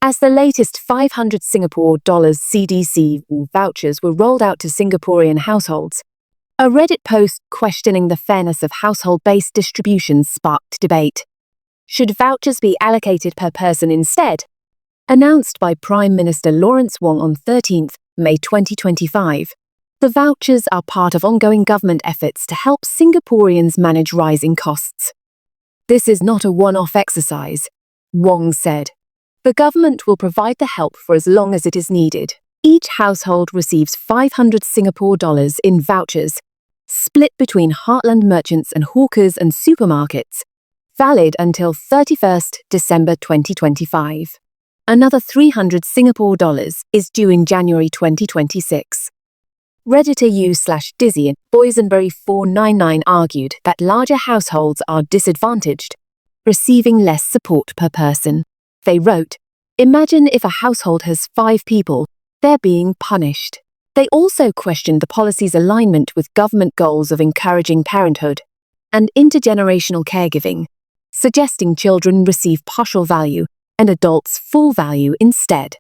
As the latest 500 Singapore dollars CDC vouchers were rolled out to Singaporean households, a Reddit post questioning the fairness of household-based distributions sparked debate. Should vouchers be allocated per person instead? Announced by Prime Minister Lawrence Wong on 13 May 2025, the vouchers are part of ongoing government efforts to help Singaporeans manage rising costs. This is not a one-off exercise, Wong said. The government will provide the help for as long as it is needed. Each household receives 500 Singapore dollars in vouchers, split between heartland merchants and hawkers and supermarkets, valid until 31st December 2025. Another 300 Singapore dollars is due in January 2026. Redditor u/Dizzy and Boysenberry 499 argued that larger households are disadvantaged, receiving less support per person. They wrote, "Imagine if a household has 5 people, they're being punished." They also questioned the policy's alignment with government goals of encouraging parenthood and intergenerational caregiving, suggesting children receive partial value and adults full value instead.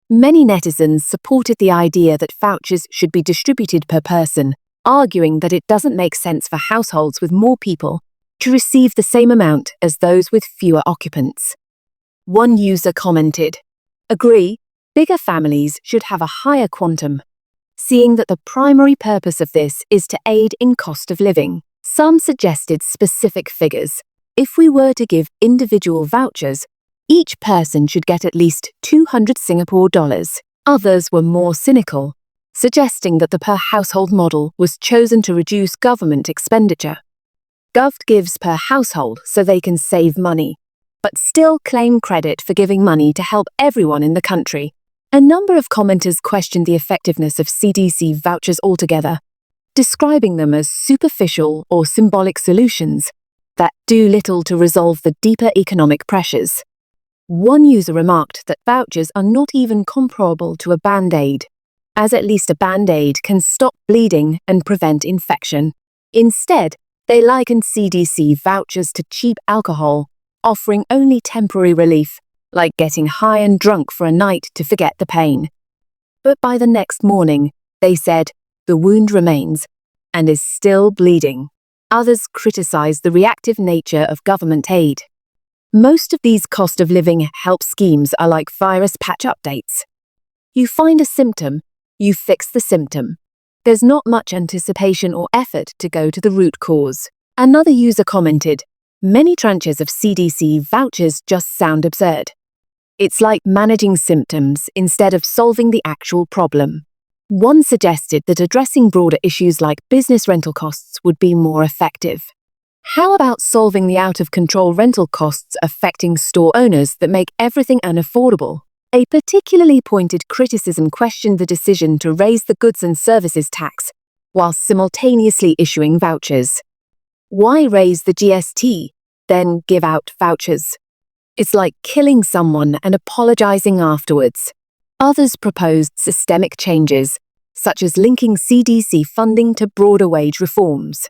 Many netizens supported the idea that vouchers should be distributed per person, arguing that it doesn't make sense for households with more people to receive the same amount as those with fewer occupants. One user commented, "Agree, bigger families should have a higher quantum, seeing that the primary purpose of this is to aid in cost of living." Some suggested specific figures. If we were to give individual vouchers, each person should get at least 200 Singapore dollars. Others were more cynical, suggesting that the per-household model was chosen to reduce government expenditure. Gov gives per household so they can save money, but still claim credit for giving money to help everyone in the country. A number of commenters questioned the effectiveness of CDC vouchers altogether, describing them as superficial or symbolic solutions that do little to resolve the deeper economic pressures. One user remarked that vouchers are not even comparable to a Band-Aid, as at least a Band-Aid can stop bleeding and prevent infection. Instead, they likened CDC vouchers to cheap alcohol, offering only temporary relief, like getting high and drunk for a night to forget the pain. But by the next morning, they said, the wound remains and is still bleeding. Others criticized the reactive nature of government aid. Most of these cost of living help schemes are like virus patch updates. You find a symptom, you fix the symptom. There's not much anticipation or effort to go to the root cause. Another user commented, "Many tranches of CDC vouchers just sound absurd. It's like managing symptoms instead of solving the actual problem." One suggested that addressing broader issues like business rental costs would be more effective. How about solving the out-of-control rental costs affecting store owners that make everything unaffordable? A particularly pointed criticism questioned the decision to raise the goods and services tax while simultaneously issuing vouchers. Why raise the GST, then give out vouchers? It's like killing someone and apologizing afterwards. Others proposed systemic changes, such as linking CDC funding to broader wage reforms.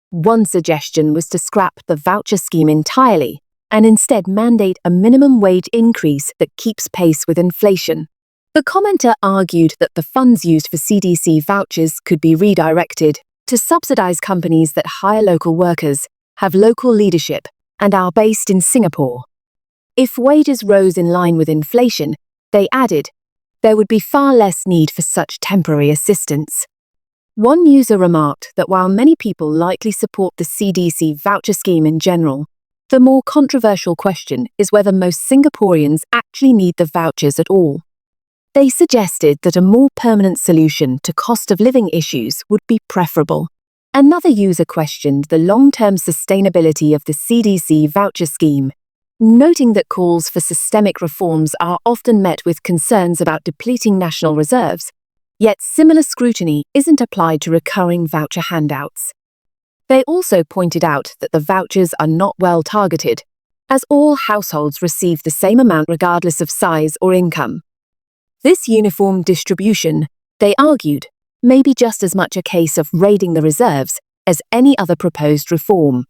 One suggestion was to scrap the voucher scheme entirely and instead mandate a minimum wage increase that keeps pace with inflation. The commenter argued that the funds used for CDC vouchers could be redirected to subsidize companies that hire local workers, have local leadership, and are based in Singapore. If wages rose in line with inflation, they added, there would be far less need for such temporary assistance. One user remarked that while many people likely support the CDC voucher scheme in general, the more controversial question is whether most Singaporeans actually need the vouchers at all. They suggested that a more permanent solution to cost of living issues would be preferable. Another user questioned the long-term sustainability of the CDC voucher scheme, noting that calls for systemic reforms are often met with concerns about depleting national reserves, yet similar scrutiny isn't applied to recurring voucher handouts. They also pointed out that the vouchers are not well targeted, as all households receive the same amount regardless of size or income. This uniform distribution, they argued, may be just as much a case of raiding the reserves as any other proposed reform.